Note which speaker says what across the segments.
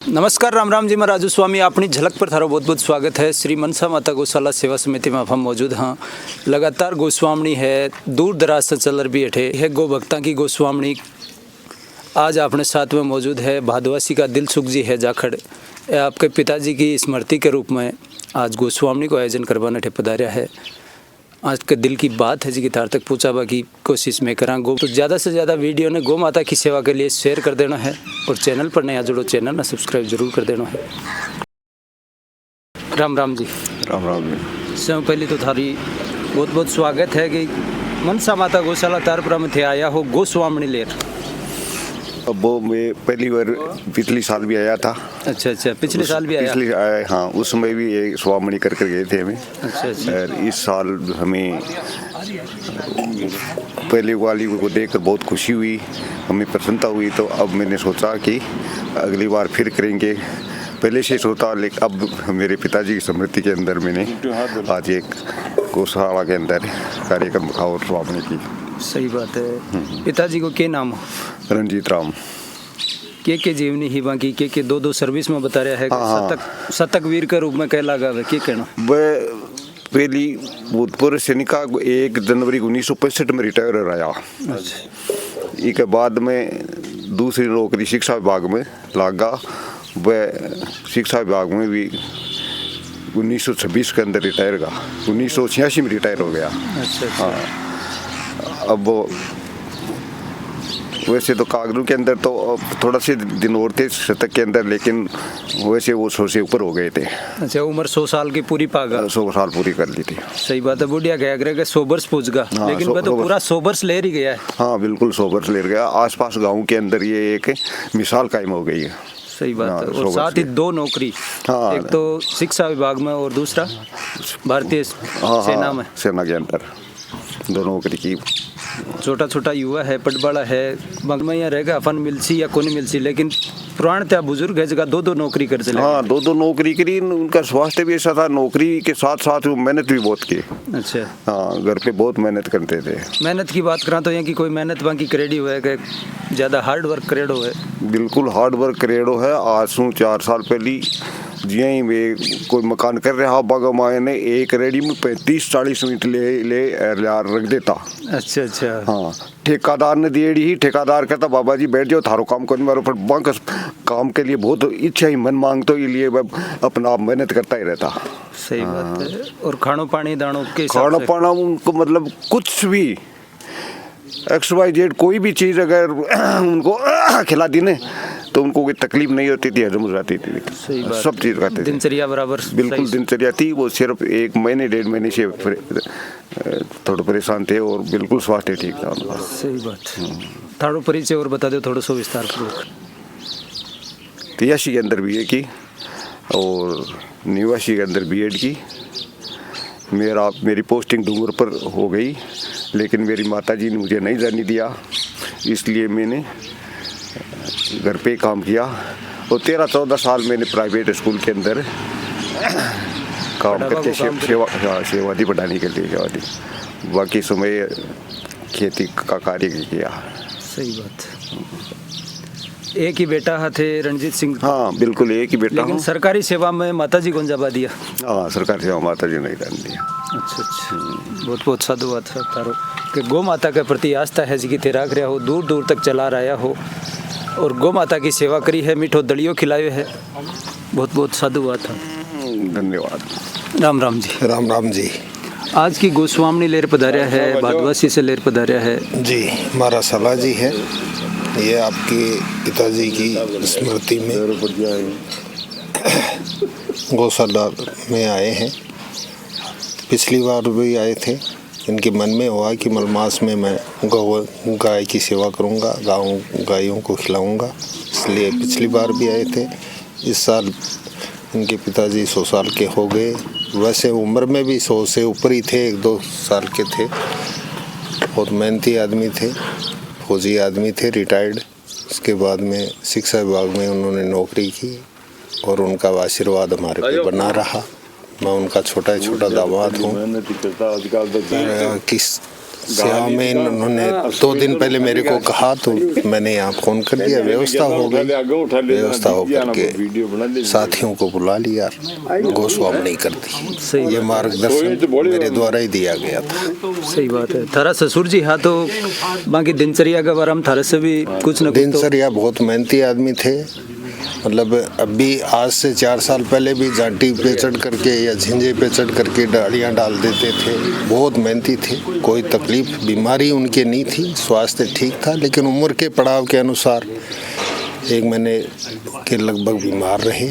Speaker 1: नमस्कार, राम राम जी। मैं राजू स्वामी अपनी झलक पर थारो बहुत बहुत स्वागत है। श्री मनसा माता गौशाला सेवा समिति में हम मौजूद हाँ। लगातार गोस्वामी है, दूर दराज से चल भी हटे है गो भक्ता की गोस्वामी। आज अपने साथ में मौजूद है भादवासी का दिलसुख जी है जाखड़। आपके पिताजी की स्मृति के रूप में आज गोस्वामी को आयोजन करवाने ठे पधार्या है। आज के दिल की बात है जी की तार तक पहुँचावा की कोशिश में करा गो तो ज़्यादा से ज़्यादा वीडियो ने गौ माता की सेवा के लिए शेयर कर देना है और चैनल पर नया जुड़ो चैनल ना सब्सक्राइब जरूर कर देना है। राम राम जी।
Speaker 2: राम राम जी।
Speaker 1: सब पहले तो थारी बहुत बहुत स्वागत है कि मनसा माता गौशाला तारपुरा में थे आया हो गोस्वामी लेर।
Speaker 2: अब वो मैं पहली बार पिछली साल भी आया था।
Speaker 1: अच्छा, पिछले साल भी आया।
Speaker 2: पिछले आया हाँ, उसमें भी एक स्वामणी कर गए थे हमें।
Speaker 1: अच्छा।
Speaker 2: और इस साल हमें पहले वाली को देखकर बहुत खुशी हुई, हमें प्रसन्नता हुई। तो अब मैंने सोचा कि अगली बार फिर करेंगे। पहले से सोचा, लेकिन अब मेरे पिताजी की स्मृति के अंदर मैंने आज एक गौशाला के अंदर कार्यक्रम रखा और स्वामणी की।
Speaker 1: सही बात है। पिताजी को क्या नाम हो?
Speaker 2: रंजीत राम।
Speaker 1: के जीवनी ही बाकी के दो सर्विस में बता रहा है कि शतक वीर के रूप में कह लगा है, क्या कहना?
Speaker 2: वह पहली भूतपूर्व सैनिक 1 जनवरी 1965 में रिटायर आया। इसके बाद में दूसरी नौकरी शिक्षा विभाग में लगा। वह शिक्षा विभाग में भी 1926 के अंदर रिटायर का 1986 में रिटायर हो गया।
Speaker 1: अच्छा।
Speaker 2: हाँ, अब वैसे तो कागजों के अंदर तो थोड़ा से दिन और थे शतक के अंदर, लेकिन वैसे वो 100 से ऊपर हो गए थे।
Speaker 1: अच्छा, उम्र 100 साल की पूरी पागा।
Speaker 2: 100 साल पूरी कर ली थी।
Speaker 1: सही बात है। बुढ़िया गया करे 100 वर्ष पहुंच गया, लेकिन वह तो पूरा 100 वर्ष ले ही गया है।
Speaker 2: हाँ बिल्कुल, 100 वर्ष ले गया। आसपास गांव के अंदर ये एक मिसाल कायम हो गई है।
Speaker 1: सही बात है। और साथ ही 2 नौकरी, एक तो शिक्षा विभाग में और दूसरा भारतीय सेना में।
Speaker 2: सेना के अंदर 2 नौकरी की।
Speaker 1: छोटा छोटा युवा है, पटवाड़ा है, बंग में यहाँ रहेगा अपन मिलसी या कौन मिलसी, लेकिन पुराण त्या बुजुर्ग है जगह 2 नौकरी कर चले।
Speaker 2: हाँ, 2 नौकरी करी। उनका स्वास्थ्य भी ऐसा था, नौकरी के साथ साथ वो मेहनत भी बहुत की।
Speaker 1: अच्छा।
Speaker 2: हाँ, घर पे बहुत मेहनत करते थे।
Speaker 1: मेहनत की बात करा तो यहाँ की कोई मेहनत बाकी करेडी हुआ है, ज़्यादा हार्ड वर्क करेडो है?
Speaker 2: बिल्कुल हार्ड वर्क करेडो है। आज से 4 साल पहले जिया ही वे कोई मकान कर रहा बागा माए ने एक रेडी में 35-40 मिनट ले रख देता।
Speaker 1: अच्छा।
Speaker 2: हाँ, ठेकेदार ने दिएड़ी ही। ठेकेदार कहता बाबा जी बैठ जाओ, थारो काम करने वालों पर बांक काम के लिए बहुत इच्छा ही मन मांगतो, इसलिए अपना आप मेहनत करता ही रहता।
Speaker 1: सही बात है। और खानो पानी दानो के
Speaker 2: खाना पाना उनको मतलब कुछ भी XYZ कोई भी चीज़ अगर उनको खिला दी ने तो उनको कोई तकलीफ नहीं होती थी, हजम हो जाती थी। सब चीज़ खाते थे।
Speaker 1: दिनचर्या बराबर
Speaker 2: बिल्कुल दिनचर्या थी। वो सिर्फ 1 महीने 1.5 महीने से थोड़ा परेशान थे और बिल्कुल स्वास्थ्य ठीक था उनका।
Speaker 1: सही बात। थारो परिचय और बता दो थोड़ा सा विस्तार पूर्वक।
Speaker 2: 83 के अंदर BA की और 89 के अंदर B.Ed की। मेरी पोस्टिंग डूंगर पर हो गई, लेकिन मेरी माताजी ने मुझे नहीं जाने दिया, इसलिए मैंने घर पे काम किया। और 13-14 साल मैंने प्राइवेट स्कूल के अंदर काम करके सेवा दी, पढ़ाने के लिए सेवा दी। बाकी समय खेती का कार्य किया।
Speaker 1: सही बात। एक ही बेटा थे रंजीत सिंह?
Speaker 2: हाँ बिल्कुल, एक ही बेटा।
Speaker 1: लेकिन सरकारी सेवा में माताजी को जबा दिया?
Speaker 2: हाँ, सरकारी सेवा माताजी ने नहीं दिया।
Speaker 1: अच्छा। बहुत बहुत साधुवाद है तारो कि गौ माता के प्रति आस्था है जी तेरा रहा हो, दूर दूर तक चला रहा हो और गौ माता की सेवा करी है, मीठो दलियो खिलाए है। बहुत बहुत साधुवाद है।
Speaker 2: धन्यवाद।
Speaker 1: राम राम जी।
Speaker 3: राम राम जी।
Speaker 1: आज की गोस्वामी लेर पधार्या है, भादवासी से लेर पधार्या है
Speaker 3: जी। हमारा सलाह जी है, ये आपके पिताजी की स्मृति में गौशाला में आए हैं। पिछली बार भी आए थे। इनके मन में हुआ कि मलमास में मैं गाय की सेवा करूंगा, गायों को खिलाऊंगा, इसलिए पिछली बार भी आए थे। इस साल इनके पिताजी 100 साल के हो गए। वैसे उम्र में भी 100 से ऊपर ही थे, 1-2 साल के थे। बहुत मेहनती आदमी थे, फौजी आदमी थे, रिटायर्ड। उसके बाद में शिक्षा विभाग में उन्होंने नौकरी की और उनका आशीर्वाद हमारे पे बना रहा। मैं उनका छोटा दामाद हूँ। सेवा में इन्होंने 2 दिन पहले मेरे को कहा, तो मैंने यहाँ फ़ोन कर दिया, व्यवस्था हो गई। व्यवस्था हो करके साथियों को बुला लिया, गोस्वामी कर दी।
Speaker 1: सही
Speaker 3: ये मार्गदर्शन मेरे द्वारा ही दिया गया था।
Speaker 1: सही बात है। थारा ससुर जी हाँ, तो बाकी दिनचर्या के बारे में थारा से भी कुछ न कुछ
Speaker 3: दिनचर्या बहुत मेहनती आदमी थे। मतलब अभी आज से 4 साल पहले भी जांटी पे चढ़ करके या झिंझे पे चढ़ करके डालियाँ डाल देते थे। बहुत मेहनती थे, कोई तकलीफ बीमारी उनके नहीं थी, स्वास्थ्य ठीक था। लेकिन उम्र के पड़ाव के अनुसार 1 महीने के लगभग बीमार रहे।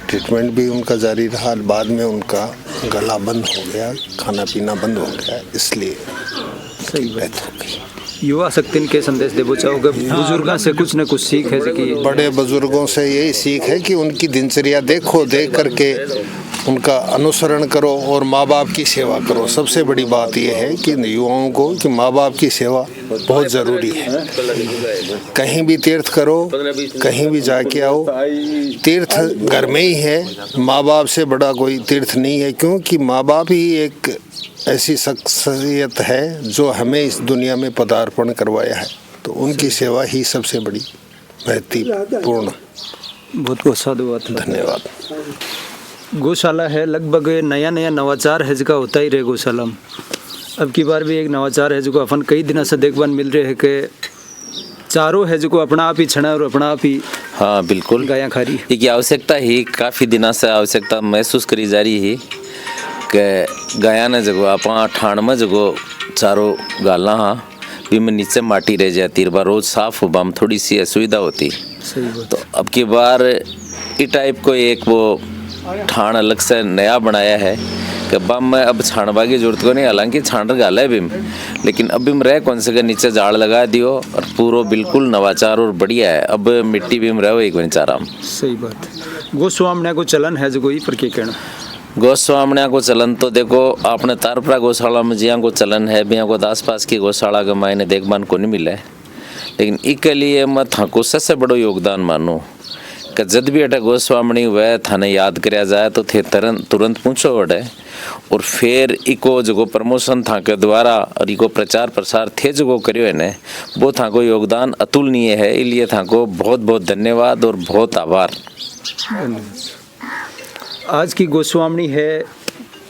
Speaker 3: ट्रीटमेंट भी उनका जारी रहा। बाद में उनका गला बंद हो गया, खाना पीना बंद हो गया, इसलिए
Speaker 1: सही
Speaker 3: डेथ हो गई।
Speaker 1: युवा शक्ति के संदेश देवो चाहोगे? बुजुर्गों से कुछ न कुछ सीख है कि
Speaker 3: बड़े बुजुर्गों से यही सीख है कि उनकी दिनचर्या देखो, देख करके उनका अनुसरण करो और माँ बाप की सेवा करो। सबसे बड़ी बात यह है कि युवाओं को कि माँ बाप की सेवा बहुत ज़रूरी है। कहीं भी तीर्थ करो, कहीं भी जाके आओ, तीर्थ घर में ही है। माँ बाप से बड़ा कोई तीर्थ नहीं है, क्योंकि माँ बाप ही एक ऐसी शख्सियत है जो हमें इस दुनिया में पदार्पण करवाया है। तो उनकी सेवा ही सबसे बड़ी महत्वपूर्ण।
Speaker 1: बहुत बहुत साधुवाद,
Speaker 3: धन्यवाद।
Speaker 1: गौशाला है, लगभग नया नवाचार है जिसका होता ही रहे गौशाला में। अब की बार भी एक नवाचार है जो अपन कई दिनों से देखभाल मिल रहे है कि चारों है जो अपना आप ही छना और अपना आप ही
Speaker 4: हाँ बिल्कुल
Speaker 1: गायां खा रही
Speaker 4: एक आवश्यकता ही काफ़ी दिनों से आवश्यकता महसूस करी जा रही है कि गाया ने जगो आप ठाण में जगो चारों गाला हाँ भी में नीचे माटी रह जाती बार रोज साफ हो बाम थोड़ी सी असुविधा होती।
Speaker 1: सही बात।
Speaker 4: तो अब की बार ई टाइप को एक वो ठाण अलग से नया बनाया है कि बम में अब छाणवा की जरूरत को नहीं। हालांकि छाण गाला है बिम, लेकिन अब बिम रह कौन से नीचे जाड़ लगा दियो और पूरा बिल्कुल नवाचार और बढ़िया है। अब मिट्टी बिम रहो एक चाराम।
Speaker 1: सही बात है। गोस्वामी को चलन है जो कोई पर के कहना
Speaker 4: गोस्वामिया को चलन तो देखो आपने तारपुरा गौशाला में जिया को चलन है भी को आस पास की गौशाला के मायने देखभाल को नहीं मिला है। लेकिन इसके लिए मैं थाको सबसे बड़ो योगदान मानूँ कि जब भी अटे गोस्वामी वह थाने याद कराया जाए तो थे तुरंत पूछो अटे और फिर इको जो प्रमोशन था के द्वारा और इको प्रचार प्रसार थे जो करियो है ने वो था को योगदान अतुलनीय है। इसलिए था को बहुत बहुत धन्यवाद और बहुत आभार।
Speaker 1: आज की गोस्वामी है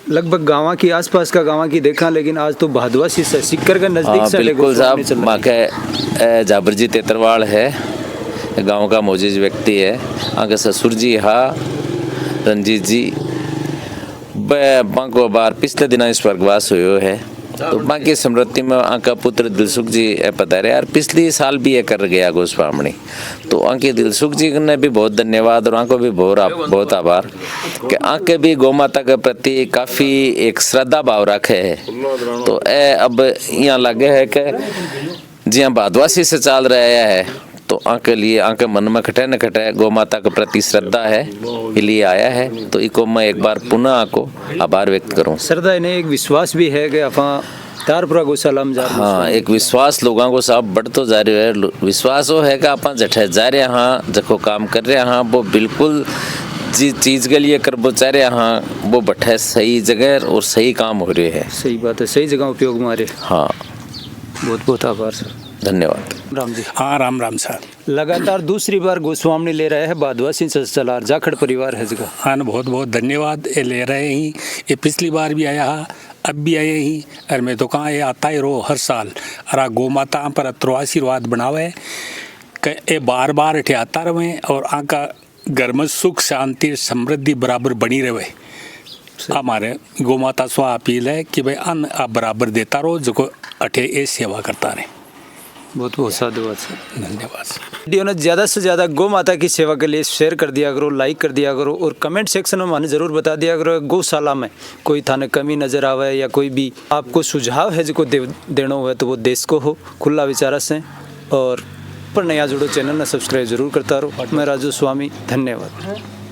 Speaker 1: लगभग गाँव की आसपास का गाँव की देखा, लेकिन आज तो भादवासी से सिक्कर का नजदीक से
Speaker 4: बिल्कुल साहब माँ के जाबर जी तेतरवाल है, गांव का मोजिज व्यक्ति है। आगे ससुर जी हाँ रंजीत जी बाको बार पिछले दिन स्वर्गवास हुए है। तो बाकी स्मृति में आका पुत्र दिलसुख जी पधारे यार पिछली साल भी ये कर गया गोस्वामी। तो आके दिलसुख जी ने भी बहुत धन्यवाद और आंको भी बहुत आभार कि आके भी गौ माता के प्रति काफ़ी एक श्रद्धा भाव रखे है। तो ए अब यहाँ लगे है कि जी भादवासी से चल रहा है तो आके लिए आके मन में खटे न खटे गौ माता के प्रति श्रद्धा है इसलिए आया है। तो इको मैं एक बार पुनः आको आभार व्यक्त करूं।
Speaker 1: श्रद्धा ने एक विश्वास भी है कि अपा तारपुरा गौशाला में जा रहे।
Speaker 4: हाँ एक विश्वास लोगों को साहब बढ़ तो जा रही है। विश्वास वो है कि आप जठे जा रहे हाँ जखो काम कर रहे हाँ वो बिल्कुल जिस चीज़ के लिए कर वो चाह रहे हाँ वो बैठे सही जगह और सही काम हो रहे हैं।
Speaker 1: सही बात है, सही जगह उपयोग में आ रहे।
Speaker 4: हाँ
Speaker 1: बहुत बहुत आभार सर,
Speaker 4: धन्यवाद।
Speaker 1: राम जी।
Speaker 5: हाँ राम राम सर।
Speaker 1: लगातार दूसरी बार गोस्वामी ले रहे हैं भादवासी से चला जाखड़ परिवार है जगह।
Speaker 5: हाँ बहुत बहुत धन्यवाद। ये ले रहे ही ये पिछली बार भी आया है अब भी आए ही और मैं तो कहाँ ये आता ही रो हर साल अरा गौ माता पर अत्रो आशीर्वाद बनावे कि ये बार बार अठे आता रहे और आका घर में सुख शांति समृद्धि बराबर बनी रहे। हमारे गौ माता स्व अपील है कि भाई अन्न आप बराबर देता रहो जो को अठे ये सेवा करता रहे।
Speaker 1: बहुत बहुत साधुवाद सर,
Speaker 5: धन्यवाद।
Speaker 1: वीडियो ने ज़्यादा से ज़्यादा गौ माता की सेवा के लिए शेयर कर दिया करो, लाइक कर दिया करो और कमेंट सेक्शन में हमें ज़रूर बता दिया करो गौशाला में कोई थाने कमी नज़र आवे या कोई भी आपको सुझाव है जो देना हो तो वो देश को हो खुला विचारा से। और पर नया जुड़ो चैनल ने सब्सक्राइब जरूर करता रहो। मैं राजू स्वामी, धन्यवाद।